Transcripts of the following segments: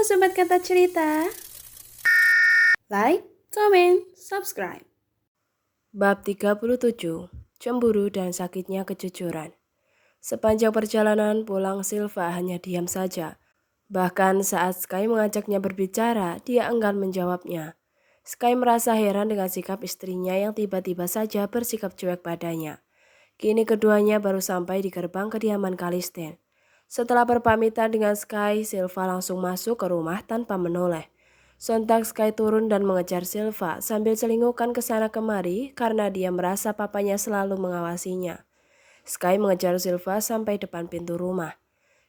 Sobat Kata Cerita. Like, comment, subscribe. Bab 37. Cemburu dan sakitnya kejujuran. Sepanjang perjalanan pulang, Silva hanya diam saja. Bahkan saat Sky mengajaknya berbicara, dia enggan menjawabnya. Sky merasa heran dengan sikap istrinya yang tiba-tiba saja bersikap cuek padanya. Kini keduanya baru sampai di gerbang kediaman Kalisten. Setelah berpamitan dengan Sky, Silva langsung masuk ke rumah tanpa menoleh. Sontak Sky turun dan mengejar Silva sambil selingkuhkan ke sana kemari karena dia merasa papanya selalu mengawasinya. Sky mengejar Silva sampai depan pintu rumah.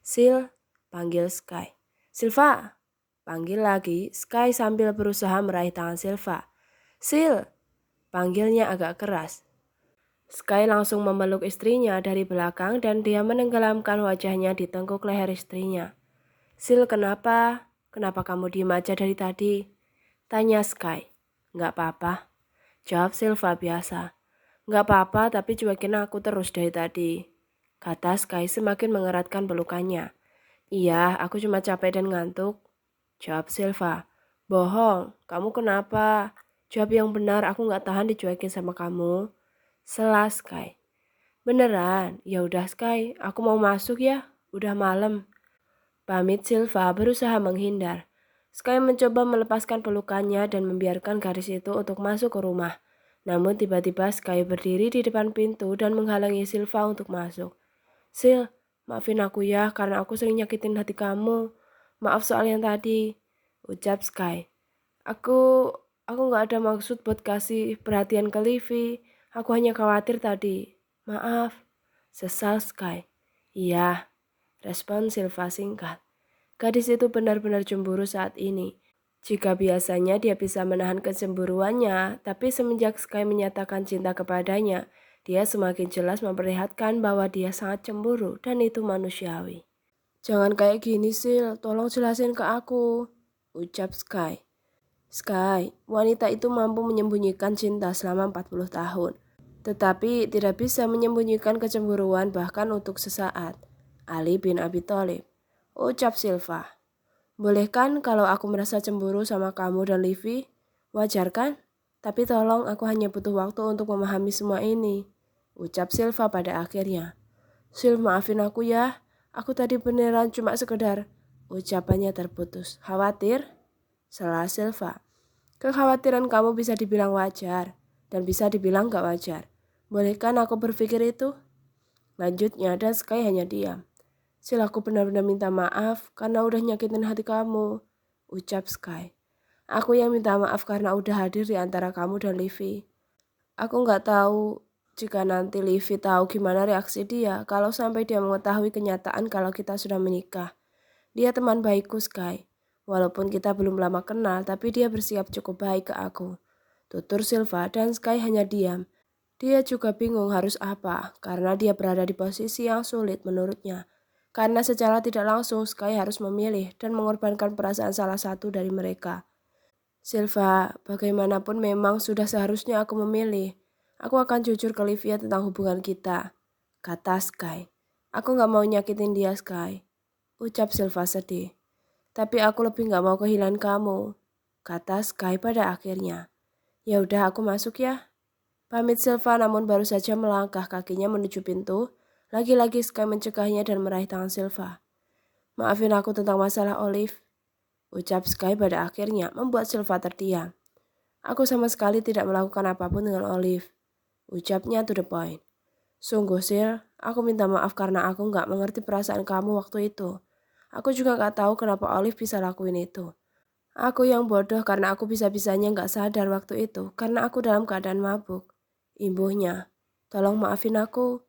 "Sil," panggil Sky. "Silva!" Panggil lagi Sky sambil berusaha meraih tangan Silva. "Sil!" Panggilnya agak keras. Sky langsung memeluk istrinya dari belakang dan dia menenggelamkan wajahnya di tengkuk leher istrinya. "Sil, kenapa? Kenapa kamu diem aja dari tadi?" Tanya Sky. "Nggak apa-apa," jawab Silva biasa. "Nggak apa-apa, tapi cuekin aku terus dari tadi," kata Sky semakin mengeratkan pelukannya. "Iya, aku cuma capek dan ngantuk," jawab Silva. "Bohong, kamu kenapa? Jawab yang benar, aku nggak tahan dicuekin sama kamu," sela Sky. "Beneran? Ya udah Sky, aku mau masuk ya, udah malam," pamit Silva berusaha menghindar. Sky mencoba melepaskan pelukannya dan membiarkan garis itu untuk masuk ke rumah. Namun tiba-tiba Sky berdiri di depan pintu dan menghalangi Silva untuk masuk. "Sil, maafin aku ya karena aku sering nyakitin hati kamu. Maaf soal yang tadi," ucap Sky. Aku aku nggak ada maksud buat kasih perhatian ke Livi. Aku hanya khawatir tadi. Maaf," sesal Sky. "Iya," respon Silva singkat. Gadis itu benar-benar cemburu saat ini. Jika biasanya dia bisa menahan kecemburuannya, tapi semenjak Sky menyatakan cinta kepadanya, dia semakin jelas memperlihatkan bahwa dia sangat cemburu dan itu manusiawi. "Jangan kayak gini, Sil. Tolong jelasin ke aku," ucap Sky. "Sky, wanita itu mampu menyembunyikan cinta selama 40 tahun. Tetapi tidak bisa menyembunyikan kecemburuan bahkan untuk sesaat." Ali bin Abi Thalib, ucap Silva. "Boleh kan kalau aku merasa cemburu sama kamu dan Livi? Wajar kan? Tapi tolong aku hanya butuh waktu untuk memahami semua ini," ucap Silva pada akhirnya. "Sil, maafin aku ya. Aku tadi beneran cuma sekedar..." Ucapannya terputus. "Khawatir?" Sela Silva. "Kekhawatiran kamu bisa dibilang wajar dan bisa dibilang gak wajar. Boleh kan aku berpikir itu?" Lanjutnya dan Sky hanya diam. "Sil, aku benar-benar minta maaf karena udah nyakitin hati kamu," ucap Sky. "Aku yang minta maaf karena udah hadir di antara kamu dan Livi. Aku nggak tahu jika nanti Livi tahu gimana reaksi dia kalau sampai dia mengetahui kenyataan kalau kita sudah menikah. Dia teman baikku, Sky. Walaupun kita belum lama kenal, tapi dia bersikap cukup baik ke aku," tutur Silva dan Sky hanya diam. Dia juga bingung harus apa, karena dia berada di posisi yang sulit menurutnya. Karena secara tidak langsung Sky harus memilih dan mengorbankan perasaan salah satu dari mereka. "Silva, bagaimanapun memang sudah seharusnya aku memilih. Aku akan jujur ke Livia tentang hubungan kita," kata Sky. "Aku gak mau nyakitin dia, Sky," ucap Silva sedih. "Tapi aku lebih gak mau kehilangan kamu," kata Sky pada akhirnya. "Ya udah aku masuk ya," pamit Silva namun baru saja melangkah kakinya menuju pintu, lagi-lagi Sky mencegahnya dan meraih tangan Silva. "Maafin aku tentang masalah Olive," ucap Sky pada akhirnya membuat Silva terdiam. "Aku sama sekali tidak melakukan apapun dengan Olive," ucapnya to the point. "Sungguh Sil, aku minta maaf karena aku nggak mengerti perasaan kamu waktu itu. Aku juga nggak tahu kenapa Olive bisa lakuin itu. Aku yang bodoh karena aku bisa-bisanya nggak sadar waktu itu karena aku dalam keadaan mabuk," imbuhnya. "Tolong maafin aku,"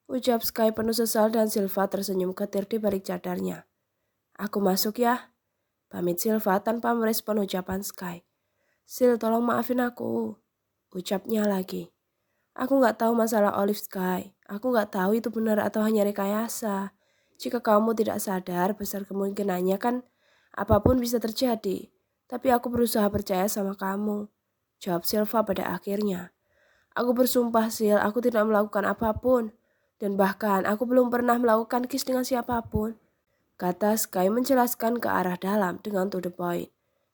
ucap Sky penuh sesal dan Silva tersenyum ketir di balik cadarnya. "Aku masuk ya," pamit Silva tanpa merespon ucapan Sky. "Sil, tolong maafin aku," ucapnya lagi. "Aku nggak tahu masalah Olive, Sky. Aku nggak tahu itu benar atau hanya rekayasa. Jika kamu tidak sadar, besar kemungkinannya kan apapun bisa terjadi. Tapi aku berusaha percaya sama kamu," jawab Silva pada akhirnya. "Aku bersumpah, Sil, aku tidak melakukan apapun. Dan bahkan aku belum pernah melakukan kiss dengan siapapun," kata Sky menjelaskan ke arah dalam dengan to the point.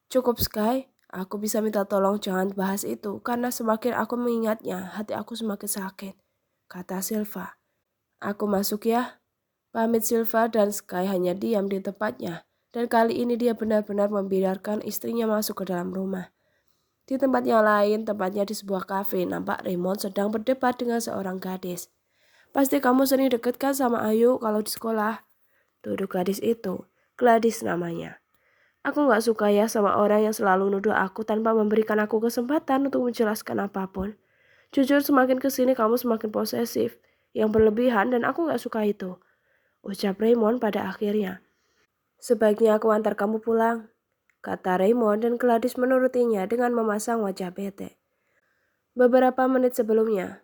Cukup Sky, aku bisa minta tolong jangan bahas itu karena semakin aku mengingatnya hati aku semakin sakit, kata Silva. Aku masuk ya. Pamit Silva dan Sky hanya diam di tempatnya dan kali ini dia benar-benar membiarkan istrinya masuk ke dalam rumah. Di tempat yang lain, tepatnya di sebuah kafe, nampak Raymond sedang berdebat dengan seorang gadis. Pasti kamu sering deket kan sama Ayu kalau di sekolah? Duduk gadis itu, Gladys namanya. Aku gak suka ya sama orang yang selalu nuduh aku tanpa memberikan aku kesempatan untuk menjelaskan apapun. Jujur semakin kesini kamu semakin posesif, yang berlebihan dan aku gak suka itu. Ucap Raymond pada akhirnya. Sebaiknya aku antar kamu pulang, kata Raymond dan Gladys menurutinya dengan memasang wajah bete. Beberapa menit sebelumnya,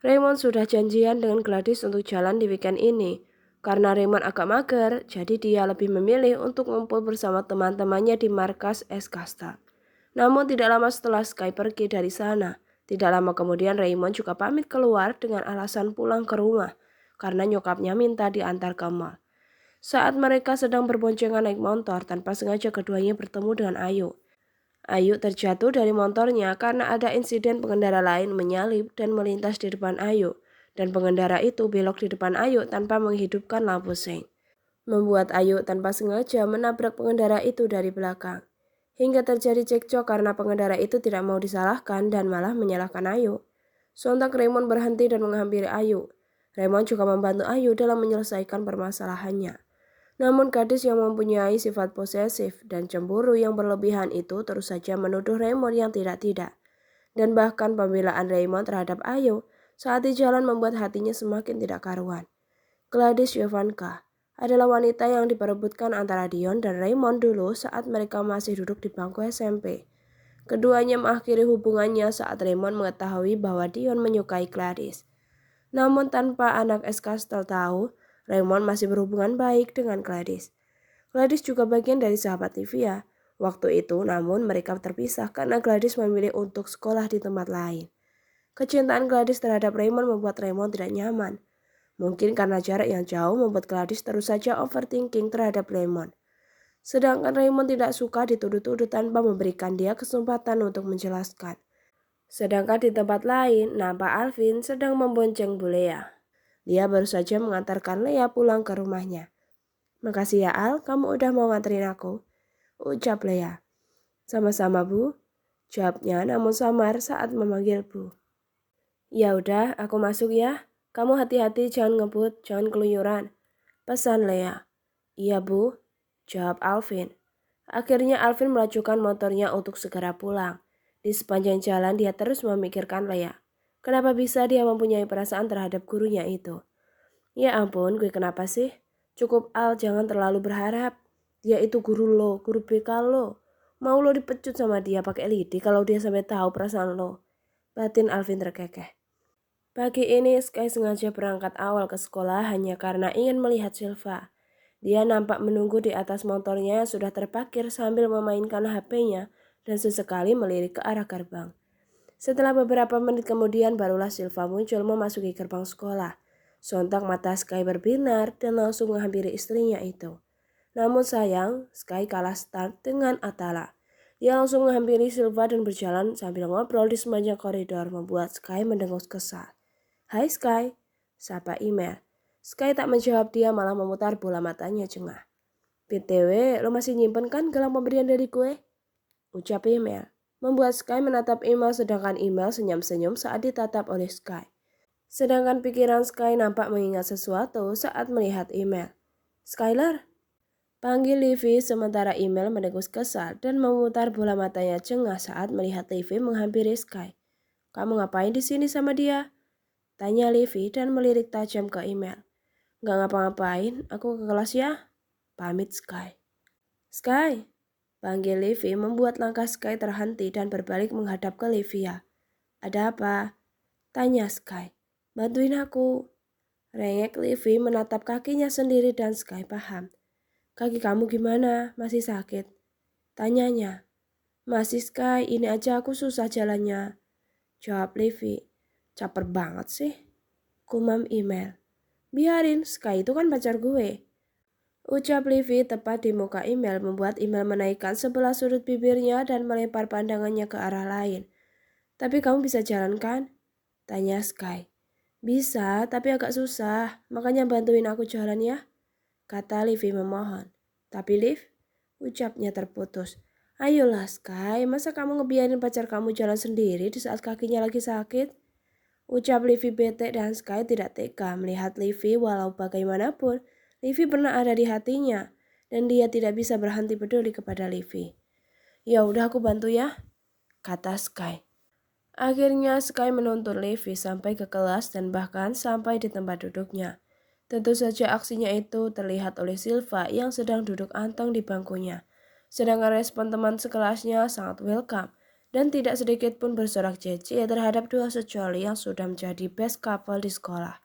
Raymond sudah janjian dengan Gladys untuk jalan di weekend ini. Karena Raymond agak mager, jadi dia lebih memilih untuk ngumpul bersama teman-temannya di markas Eskasta. Namun tidak lama setelah Sky pergi dari sana, tidak lama kemudian Raymond juga pamit keluar dengan alasan pulang ke rumah karena nyokapnya minta diantar ke mall. Saat mereka sedang berboncengan naik motor, tanpa sengaja keduanya bertemu dengan Ayu. Ayu terjatuh dari motornya karena ada insiden pengendara lain menyalip dan melintas di depan Ayu. Dan pengendara itu belok di depan Ayu tanpa menghidupkan lampu sein. Membuat Ayu tanpa sengaja menabrak pengendara itu dari belakang. Hingga terjadi cekcok karena pengendara itu tidak mau disalahkan dan malah menyalahkan Ayu. Sontak Raymond berhenti dan menghampiri Ayu. Raymond juga membantu Ayu dalam menyelesaikan permasalahannya. Namun gadis yang mempunyai sifat posesif dan cemburu yang berlebihan itu terus saja menuduh Raymond yang tidak-tidak. Dan bahkan pembelaan Raymond terhadap Ayu saat di jalan membuat hatinya semakin tidak karuan. Gladys Yovanka adalah wanita yang diperebutkan antara Dion dan Raymond dulu saat mereka masih duduk di bangku SMP. Keduanya mengakhiri hubungannya saat Raymond mengetahui bahwa Dion menyukai Gladys. Namun tanpa anak Eskastel tahu, Raymond masih berhubungan baik dengan Gladys. Gladys juga bagian dari sahabat Livia. Waktu itu namun mereka terpisah karena Gladys memilih untuk sekolah di tempat lain. Kecintaan Gladys terhadap Raymond membuat Raymond tidak nyaman. Mungkin karena jarak yang jauh membuat Gladys terus saja overthinking terhadap Raymond. Sedangkan Raymond tidak suka dituduh-tuduh tanpa memberikan dia kesempatan untuk menjelaskan. Sedangkan di tempat lain, nampak Alvin sedang membonceng Bu Lea. Dia baru saja mengantarkan Lea pulang ke rumahnya. Makasih ya Al, kamu udah mau nganterin aku, ucap Lea. Sama-sama Bu, jawabnya namun samar saat memanggil Bu. Ya udah, aku masuk ya. Kamu hati-hati jangan ngebut, jangan keluyuran, pesan Lea. Iya Bu, jawab Alvin. Akhirnya Alvin melajukan motornya untuk segera pulang. Di sepanjang jalan dia terus memikirkan Lea. Kenapa bisa dia mempunyai perasaan terhadap gurunya itu? Ya ampun, gue kenapa sih? Cukup Al, jangan terlalu berharap. Dia itu guru lo, guru BK lo. Mau lo dipecut sama dia pakai lidi kalau dia sampai tahu perasaan lo. Batin Alvin terkekeh. Pagi ini Sky sengaja berangkat awal ke sekolah hanya karena ingin melihat Silva. Dia nampak menunggu di atas motornya yang sudah terparkir sambil memainkan HP-nya dan sesekali melirik ke arah gerbang. Setelah beberapa menit kemudian barulah Silva muncul memasuki gerbang sekolah. Sontak mata Sky berbinar dan langsung menghampiri istrinya itu. Namun sayang, Sky kalah start dengan Atala. Dia langsung menghampiri Silva dan berjalan sambil ngobrol di sepanjang koridor membuat Sky mendengus kesal. Hai Sky, sapa email. Sky tak menjawab, dia malah memutar bola matanya jengah. BTW, lo masih nyimpen kan gelang pemberian dari gue? Ucap email. Membuat Sky menatap email sedangkan email senyum-senyum saat ditatap oleh Sky. Sedangkan pikiran Sky nampak mengingat sesuatu saat melihat email. Skylar? Panggil Livy sementara email mendengus kesal dan memutar bola matanya jengah saat melihat Livy menghampiri Sky. Kamu ngapain di sini sama dia? Tanya Livy dan melirik tajam ke email. Gak ngapa-ngapain, aku ke kelas ya. Pamit Sky. Sky? Panggil Livy membuat langkah Sky terhenti dan berbalik menghadap ke Livia. Ada apa? Tanya Sky. Bantuin aku. Rengek Livy menatap kakinya sendiri dan Sky paham. Kaki kamu gimana? Masih sakit? Tanyanya. Masih Sky, ini aja aku susah jalannya. Jawab Livy. Caper banget sih. Kumam email. Biarin, Sky itu kan pacar gue. Ucap Livy tepat di muka Email membuat Email menaikkan sebelah sudut bibirnya dan melempar pandangannya ke arah lain. Tapi kamu bisa jalan kan? Tanya Sky. Bisa, tapi agak susah. Makanya bantuin aku jalan ya. Kata Livy memohon. Tapi Liv, ucapnya terputus. Ayolah Sky, masa kamu ngebiarin pacar kamu jalan sendiri di saat kakinya lagi sakit? Ucap Livy bete dan Sky tidak tega melihat Livy walau bagaimanapun. Livy pernah ada di hatinya dan dia tidak bisa berhenti peduli kepada Livy. Ya udah aku bantu ya, kata Sky. Akhirnya Sky menuntun Livy sampai ke kelas dan bahkan sampai di tempat duduknya. Tentu saja aksinya itu terlihat oleh Silva yang sedang duduk anteng di bangkunya. Sedangkan respon teman sekelasnya sangat welcome dan tidak sedikit pun bersorak jijik terhadap dua sejoli yang sudah menjadi best couple di sekolah.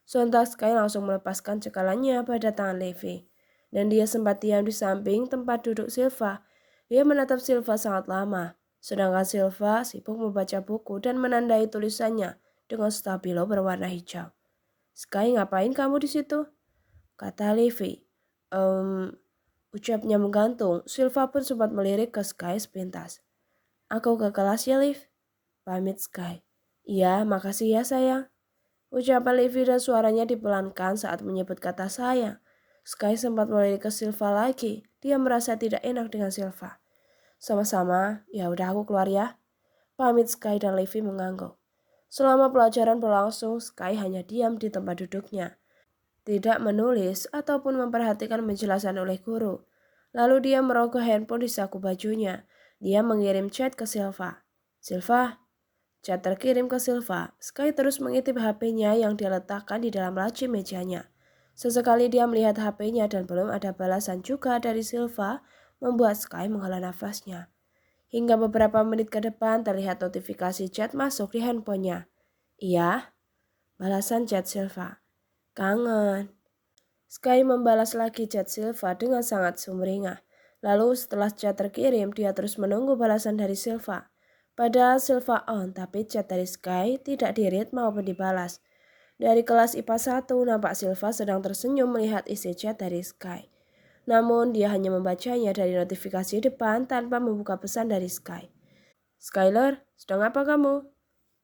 Sontak Sky langsung melepaskan cekalannya pada tangan Livy. Dan dia sempat diam di samping tempat duduk Silva. Dia menatap Silva sangat lama. Sedangkan Silva sibuk membaca buku dan menandai tulisannya dengan stabilo berwarna hijau. Sky, ngapain kamu di situ? Kata Livy. Ucapnya menggantung. Silva pun sempat melirik ke Sky sepintas. Aku ke kelas ya, Liv. Pamit Sky. Iya, makasih ya sayang. Ucapan Livy dan suaranya dipelankan saat menyebut kata sayang. Sky sempat melirik ke Silva lagi. Dia merasa tidak enak dengan Silva. Sama-sama, ya udah aku keluar ya. Pamit Sky dan Livy mengangguk. Selama pelajaran berlangsung, Sky hanya diam di tempat duduknya. Tidak menulis ataupun memperhatikan penjelasan oleh guru. Lalu dia merogoh handphone di saku bajunya. Dia mengirim chat ke Silva. Silva, chat terkirim ke Silva. Sky terus mengintip HP-nya yang dia letakkan di dalam laci mejanya. Sesekali dia melihat HP-nya dan belum ada balasan juga dari Silva, membuat Sky menghela nafasnya. Hingga beberapa menit ke depan terlihat notifikasi chat masuk di handphonenya. Iya, balasan chat Silva. Kangen. Sky membalas lagi chat Silva dengan sangat sumringah. Lalu setelah chat terkirim, dia terus menunggu balasan dari Silva. Padahal Silva on, tapi chat dari Sky tidak di-read maupun dibalas. Dari kelas IPA 1, nampak Silva sedang tersenyum melihat isi chat dari Sky. Namun dia hanya membacanya dari notifikasi depan tanpa membuka pesan dari Sky. Skyler, sedang apa kamu?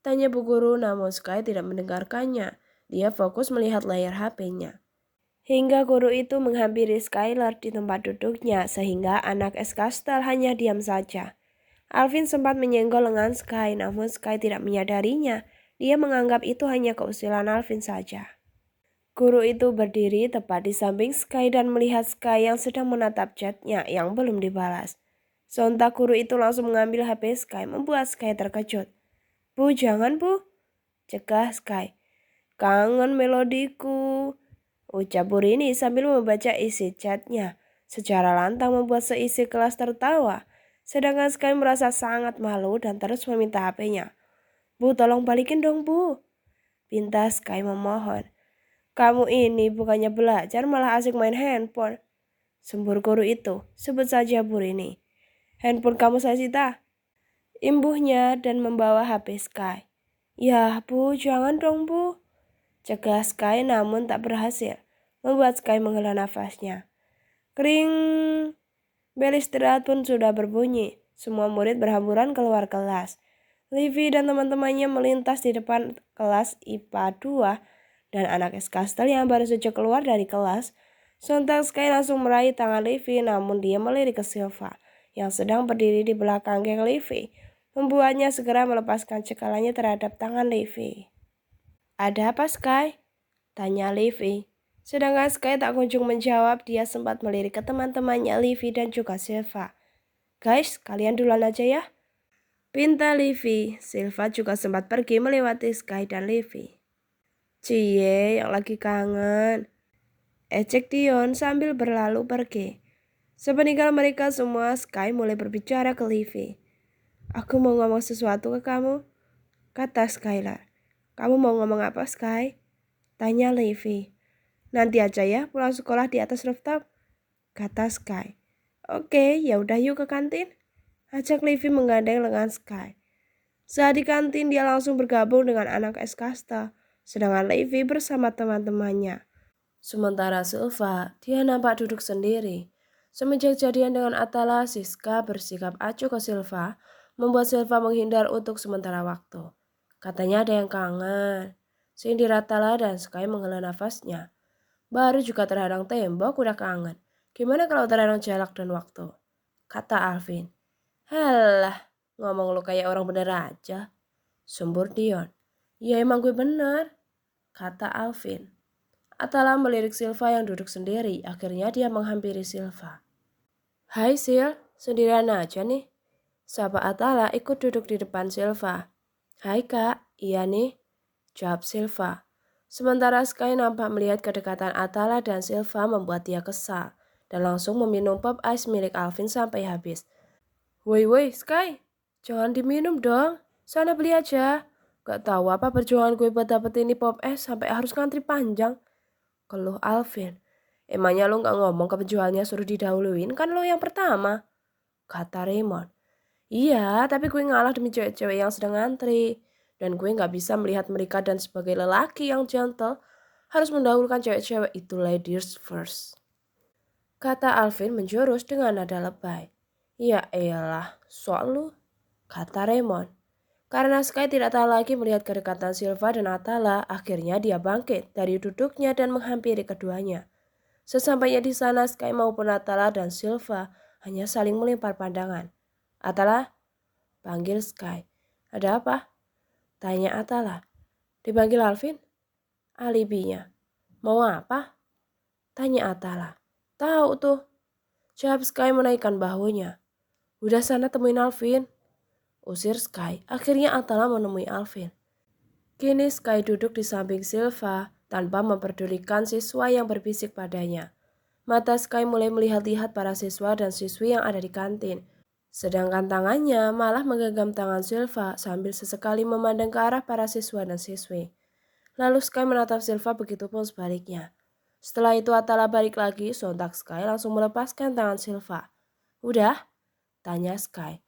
Tanya Bu Guru, namun Sky tidak mendengarkannya. Dia fokus melihat layar HP-nya. Hingga guru itu menghampiri Skyler di tempat duduknya sehingga anak Eskastel hanya diam saja. Alvin sempat menyenggol lengan Sky, namun Sky tidak menyadarinya. Dia menganggap itu hanya keusilan Alvin saja. Guru itu berdiri tepat di samping Sky dan melihat Sky yang sedang menatap chatnya yang belum dibalas. Sontak guru itu langsung mengambil HP Sky, membuat Sky terkejut. Bu, jangan bu, cegah Sky. Kangen melodiku, ucap Bu Rini sambil membaca isi chatnya. Secara lantang membuat seisi kelas tertawa. Sedangkan Sky merasa sangat malu dan terus meminta HP-nya. Bu, tolong balikin dong bu, pinta Sky memohon. Kamu ini bukannya belajar malah asik main handphone. Sembur guru itu, sebut saja Bu Rini. Handphone kamu saya sita, imbuhnya dan membawa HP Sky. Ya bu, jangan dong bu, cegah Sky namun tak berhasil, membuat Sky menghela nafasnya. Kering, bel istirahat pun sudah berbunyi. Semua murid berhamburan keluar kelas. Livy dan teman-temannya melintas di depan kelas IPA 2 dan anak Eskastel yang baru saja keluar dari kelas. Sontak Sky langsung meraih tangan Livy, namun dia melirik ke Silva yang sedang berdiri di belakang geng Livy, membuatnya segera melepaskan cekalannya terhadap tangan Livy. Ada apa Sky? Tanya Livy. Sedangkan Sky tak kunjung menjawab, dia sempat melirik ke teman-temannya Livy dan juga Silva. Guys, kalian duluan aja ya, pinta Livy. Silva juga sempat pergi melewati Sky dan Livy. Cie yang lagi kangen, ejek Dion sambil berlalu pergi. Sepeninggal mereka semua, Sky mulai berbicara ke Livy. Aku mau ngomong sesuatu ke kamu, kata Skylar. Kamu mau ngomong apa Sky? Tanya Livy. Nanti aja ya pulang sekolah di atas rooftop, kata Sky. Oke, ya udah yuk ke kantin, ajak Livy menggandeng lengan Sky. Saat di kantin dia langsung bergabung dengan anak Eskasta, sedangkan Livy bersama teman-temannya. Sementara Silva, dia nampak duduk sendiri. Semenjak jadian dengan Atala, Siska bersikap acuh ke Silva, membuat Silva menghindar untuk sementara waktu. Katanya ada yang kangen. Sindir Atala dan Sky menghela nafasnya. Baru juga terhadang tembok udah kangen. Gimana kalau terhadang jarak dan waktu? Kata Alvin. Halah, ngomong lu kayak orang bener aja. Sembur Dion. Ya emang gue bener, kata Alvin. Atala melirik Silva yang duduk sendiri. Akhirnya dia menghampiri Silva. Hai Sil, sendirian aja nih. Sapa Atala ikut duduk di depan Silva. Hai kak, iya nih, jawab Silva. Sementara Sky nampak melihat kedekatan Atala dan Silva membuat dia kesal dan langsung meminum pop ice milik Alvin sampai habis. Woi Sky, jangan diminum dong, sana beli aja. Gak tahu apa perjuangan gue buat dapet ini pop ice sampai harus ngantri panjang. Keluh Alvin. Emangnya lo gak ngomong ke penjualnya suruh didahuluin, kan lo yang pertama, kata Raymond. Iya, tapi gue ngalah demi cewek-cewek yang sedang ngantri. Dan gue gak bisa melihat mereka dan sebagai lelaki yang gentle harus mendahulukan cewek-cewek itu ladies first. Kata Alvin menjurus dengan nada lebay. Ya elah, sok lu, kata Raymond. Karena Sky tidak tahan lagi melihat kedekatan Silva dan Atala, akhirnya dia bangkit dari duduknya dan menghampiri keduanya. Sesampainya di sana, Sky maupun Atala dan Silva hanya saling melempar pandangan. Atala, panggil Sky. Ada apa? Tanya Atala. Dipanggil Alvin? Alibinya. Mau apa? Tanya Atala. Tahu tuh. Jawab Sky menaikkan bahunya. Udah sana temuin Alvin. Usir Sky. Akhirnya Atala menemui Alvin. Kini Sky duduk di samping Silva tanpa memperdulikan siswa yang berbisik padanya. Mata Sky mulai melihat-lihat para siswa dan siswi yang ada di kantin. Sedangkan tangannya malah menggenggam tangan Silva sambil sesekali memandang ke arah para siswa dan siswi. Lalu Sky menatap Silva begitu pun sebaliknya. Setelah itu Atala balik lagi, sontak Sky langsung melepaskan tangan Silva. Udah? Tanya Sky.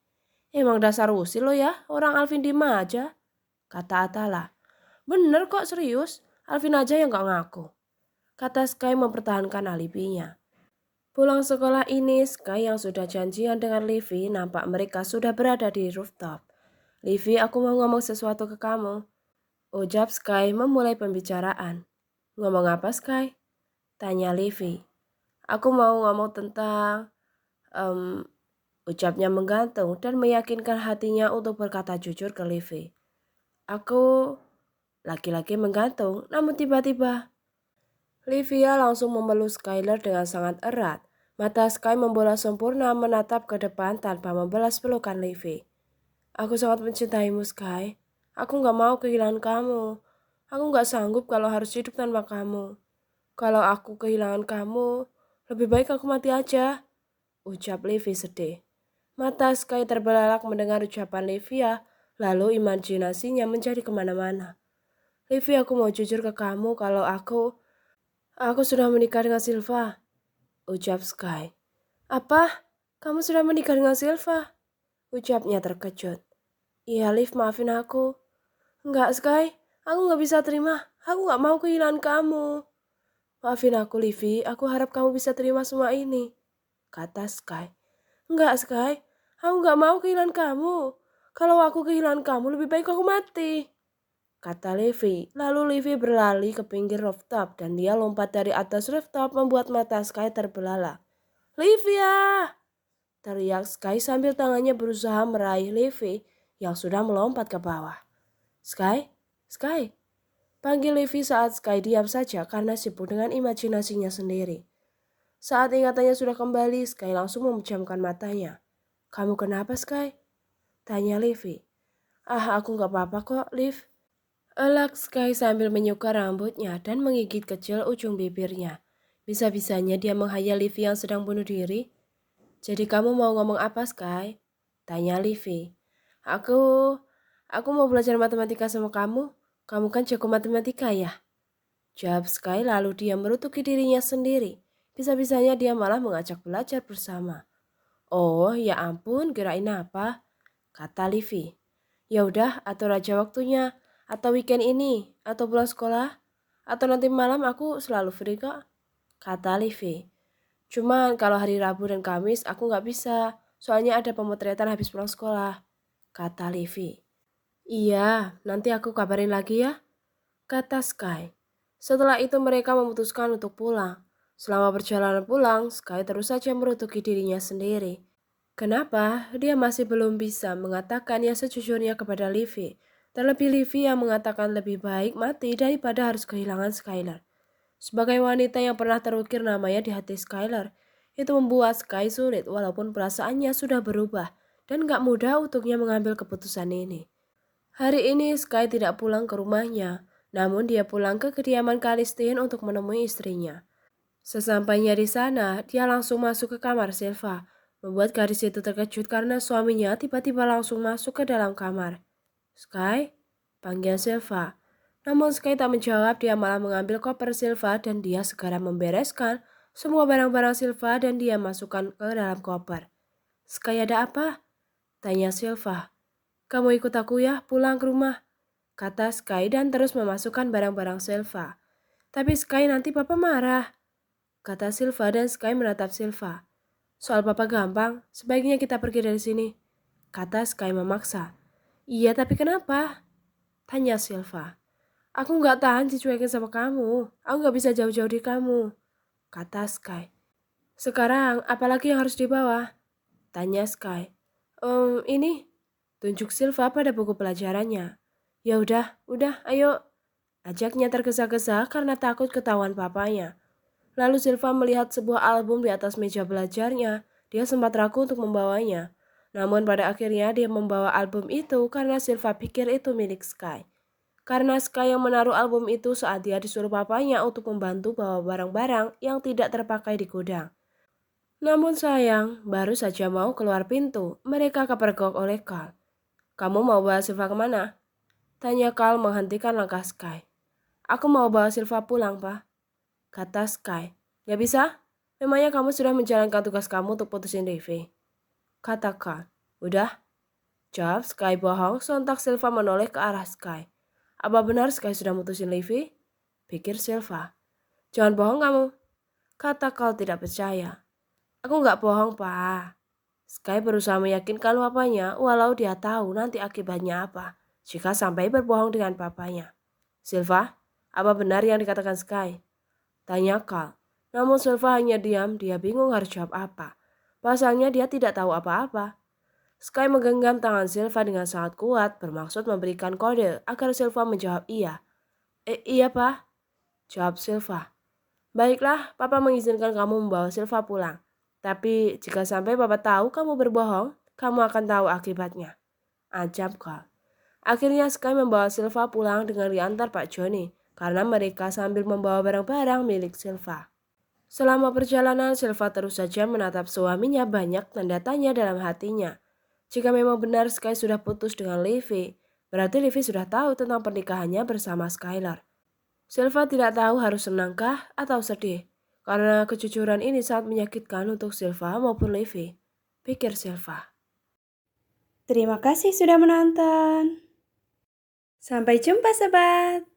Emang dasar usil lo ya, orang Alvin diem aja, kata Atala. Bener kok serius, Alvin aja yang gak ngaku, kata Sky mempertahankan alibinya. Pulang sekolah ini, Sky yang sudah janjian dengan Livy nampak mereka sudah berada di rooftop. Livy, aku mau ngomong sesuatu ke kamu, ucap Sky memulai pembicaraan. Ngomong apa Sky? Tanya Livy. Aku mau ngomong tentang... Ucapnya menggantung dan meyakinkan hatinya untuk berkata jujur ke Livy. Aku laki-laki menggantung, namun tiba-tiba Livia langsung memeluk Skyler dengan sangat erat. Mata Sky membola sempurna menatap ke depan tanpa membalas pelukan Livy. Aku sangat mencintaimu Sky. Aku gak mau kehilangan kamu. Aku gak sanggup kalau harus hidup tanpa kamu. Kalau aku kehilangan kamu, lebih baik aku mati aja, ucap Livy sedih. Mata Sky terbelalak mendengar ucapan Livia, lalu imajinasinya menjadi kemana-mana. Livia, aku mau jujur ke kamu kalau aku sudah menikah dengan Silva, ucap Sky. Apa? Kamu sudah menikah dengan Silva? Ucapnya terkejut. Iya Liv, maafin aku. Enggak Sky, aku gak bisa terima, aku gak mau kehilangan kamu. Maafin aku Livy, aku harap kamu bisa terima semua ini, kata Sky. Enggak Sky, aku gak mau kehilangan kamu. Kalau aku kehilangan kamu lebih baik aku mati, kata Livy. Lalu Livy berlari ke pinggir rooftop dan dia lompat dari atas rooftop membuat mata Sky terbelalak. Livia! Teriak Sky sambil tangannya berusaha meraih Livy yang sudah melompat ke bawah. Sky? Sky? Panggil Livy saat Sky diam saja karena sibuk dengan imajinasinya sendiri. Saat ingatannya sudah kembali, Sky langsung memejamkan matanya. Kamu kenapa Sky? Tanya Livy. Aku gak apa-apa kok, Liv. Elak Sky sambil menyuka rambutnya dan menggigit kecil ujung bibirnya. Bisa-bisanya dia menghayal Livy yang sedang bunuh diri. Jadi kamu mau ngomong apa Sky? Tanya Livy. Aku mau belajar matematika sama kamu. Kamu kan jago matematika ya? Jawab Sky lalu dia merutuki dirinya sendiri. Bisa-bisanya dia malah mengajak belajar bersama. Oh ya ampun, kirain apa? Kata Livy. Ya udah, atur aja waktunya. Atau weekend ini, atau pulang sekolah. Atau nanti malam aku selalu free kok, kata Livi. Cuman kalau hari Rabu dan Kamis aku nggak bisa, soalnya ada pemotretan habis pulang sekolah, kata Livi. Iya, nanti aku kabarin lagi ya, kata Sky. Setelah itu mereka memutuskan untuk pulang. Selama perjalanan pulang, Sky terus saja merutuki dirinya sendiri. Kenapa dia masih belum bisa mengatakan yang sejujurnya kepada Livi? Terlebih Livi yang mengatakan lebih baik mati daripada harus kehilangan Skylar. Sebagai wanita yang pernah terukir namanya di hati Skylar, itu membuat Sky sulit walaupun perasaannya sudah berubah dan gak mudah untuknya mengambil keputusan ini. Hari ini Sky tidak pulang ke rumahnya, namun dia pulang ke kediaman Kalistin untuk menemui istrinya. Sesampainya di sana, dia langsung masuk ke kamar Silva, membuat gadis itu terkejut karena suaminya tiba-tiba langsung masuk ke dalam kamar. Sky? Panggil Silva. Namun Sky tak menjawab, dia malah mengambil koper Silva dan dia segera membereskan semua barang-barang Silva dan dia masukkan ke dalam koper. Sky, ada apa? Tanya Silva. Kamu ikut aku ya pulang ke rumah, kata Sky dan terus memasukkan barang-barang Silva. Tapi Sky, nanti papa marah, kata Silva dan Sky menatap Silva. Soal papa gampang, sebaiknya kita pergi dari sini, kata Sky memaksa. Iya, tapi kenapa? Tanya Silva. Aku nggak tahan dicuekin sama kamu. Aku nggak bisa jauh-jauh dari kamu, kata Sky. Sekarang, apalagi yang harus dibawa? Tanya Sky. Ini. Tunjuk Silva pada buku pelajarannya. Ya udah, ayo. Ajaknya tergesa-gesa karena takut ketahuan papanya. Lalu Silva melihat sebuah album di atas meja belajarnya. Dia sempat ragu untuk membawanya. Namun pada akhirnya dia membawa album itu karena Silva pikir itu milik Sky. Karena Sky yang menaruh album itu saat dia disuruh papanya untuk membantu bawa barang-barang yang tidak terpakai di gudang. Namun sayang, baru saja mau keluar pintu, mereka kepergok oleh Carl. Kamu mau bawa Silva kemana? Tanya Carl menghentikan langkah Sky. Aku mau bawa Silva pulang, Pak, kata Sky. Gak bisa? Memangnya kamu sudah menjalankan tugas kamu untuk putusin Devi? Kata Carl. Udah? Jawab Sky bohong, sontak Silva menoleh ke arah Sky. Apa benar Sky sudah mutusin Levi? Pikir Silva. Jangan bohong kamu, kata Carl tidak percaya. Aku gak bohong, Pak. Sky berusaha meyakinkan papanya walau dia tahu nanti akibatnya apa jika sampai berbohong dengan papanya. Silva, apa benar yang dikatakan Sky? Tanya Carl. Namun Silva hanya diam, dia bingung harus jawab apa. Pasalnya dia tidak tahu apa-apa. Sky menggenggam tangan Silva dengan sangat kuat bermaksud memberikan kode agar Silva menjawab iya. Iya, Pak, jawab Silva. Baiklah, Papa mengizinkan kamu membawa Silva pulang. Tapi jika sampai Papa tahu kamu berbohong, kamu akan tahu akibatnya. Ancam Carl. Akhirnya Sky membawa Silva pulang dengan diantar Pak Joni, karena mereka sambil membawa barang-barang milik Silva. Selama perjalanan, Silva terus saja menatap suaminya banyak tanda tanya dalam hatinya. Jika memang benar Sky sudah putus dengan Levi, berarti Levi sudah tahu tentang pernikahannya bersama Skylar. Silva tidak tahu harus senangkah atau sedih, karena kejujuran ini sangat menyakitkan untuk Silva maupun Levi, pikir Silva. Terima kasih sudah menonton. Sampai jumpa, sobat.